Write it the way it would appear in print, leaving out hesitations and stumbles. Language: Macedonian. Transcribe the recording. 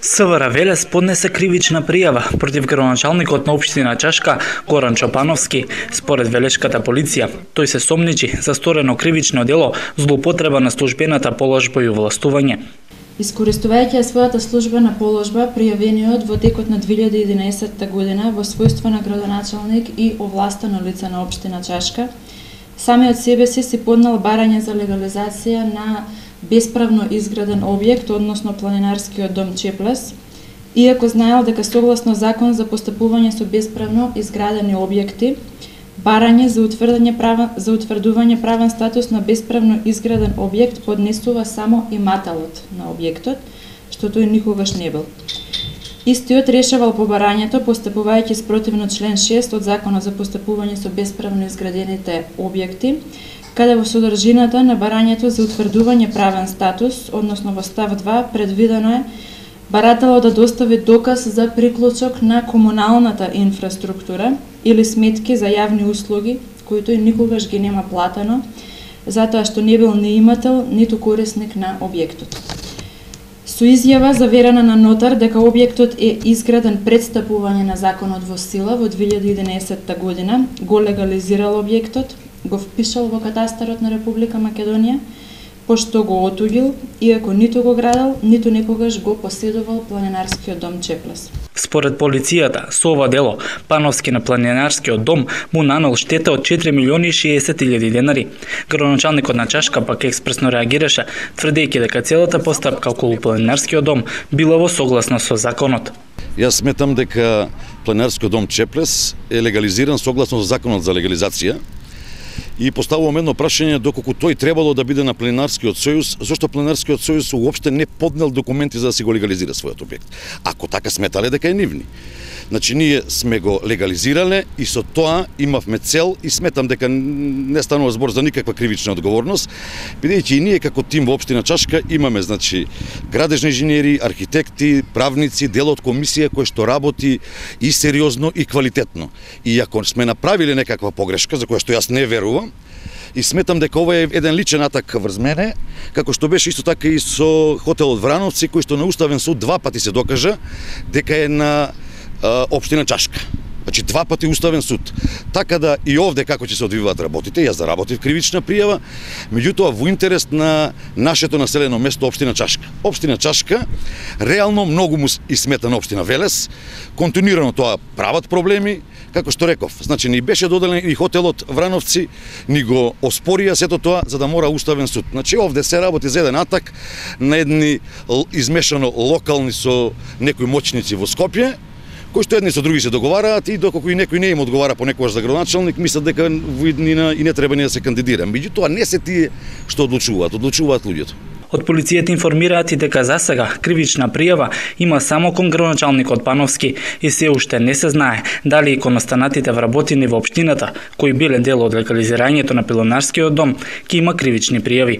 СВР Велес поднесе кривична пријава против градоначалникот на општина Чашка Горан Чопановски. Според велешката полиција, тој се сомничи за сторено кривично дело злоупотреба на службената положба и овластување. Искористувајќи својата службена положба, пријавениот во текот на 2011 година во својство на градоначалник и овластено лице на општина Чашка, самиот себе си поднел барање за легализација на бесправно изграден објект, односно планинарскиот дом Чеплес, иако знаел дека согласно закон за постапување со бесправно изградени објекти, барање за утврдување правен статус на бесправно изграден објект поднесува само имателот на објектот, што тој никогаш не бил. Истиот решавал по барањето постапувајќи спротивно член 6 од Законот за постапување со бесправно изградените објекти, каде во содржината на барањето за утврдување правен статус, односно во став 2, предвидено е барателот да достави доказ за приклучок на комуналната инфраструктура или сметки за јавни услуги, кои тој никогаш ги нема платено, затоа што не бил ни имател, ниту корисник на објектот. Со изјава заверена на нотар дека објектот е изграден пред стапување на законот во сила во 2011 година, го легализирал објектот, го впишал во катастарот на Република Македонија, пошто го отуѓил, иако ниту го градел, ниту некогаш го поседувал планинарскиот дом Чеплес. Според полицијата, со ова дело, Пановски на планинарскиот дом му нанел штета од 4.060.000 денари. Градоначалникот на Чашка пак експресно реагираше, тврдејќи дека целата постапка околу планинарскиот дом била во согласно со законот. Јас сметам дека планинарскиот дом Чеплес е легализиран согласно со законот за легализација. И поставувам едно прашање доколку тој требало да биде на Планинарскиот сојуз, зашто Планинарскиот сојуз уопште не поднел документи за да си го легализира својот објект. Ако така сметале дека е нивни. Значи ние сме го легализирале и со тоа имавме цел и сметам дека не станува збор за никаква кривична одговорност, бидејќи и ние како тим во општина Чашка имаме градежни инженери, архитекти, правници, дел од комисија кој што работи и сериозно и квалитетно. И ако сме направиле некаква погрешка за која што јас не верувам, и сметам дека ова е еден личен атак врз мене, како што беше исто така и со хотелот Врановци, кој што на Уставен суд 2 пати се докажа дека е на општина Чашка. Значи 2 пати Уставен суд. Така да и овде како ќе се одвиваат работите, јас заработив кривична пријава, меѓутоа во интерес на нашето населено место општина Чашка. Општина Чашка реално многу му и смета на општина Велес, континуирано тоа прават проблеми, како што реков. Значи ни беше доделен и хотелот Врановци, ни го оспорија сето тоа за да мора Уставен суд. Значи овде се работи за еден атак на едни измешано локални со некои моćници во Скопје, кои што едни со други се договараат и доколку и некој не им одговара понекогаш за градоначалник, мислат дека во иднина и не треба ни да се кандидира. Меѓутоа не се тие што одлучуваат луѓето. Од полицијата информираат и дека за сега кривична пријава има само кон градоначалникот Пановски и се уште не се знае дали и кон останатите вработени во општината кои биле дел од легализирањето на Планинарскиот дом ќе има кривични пријави.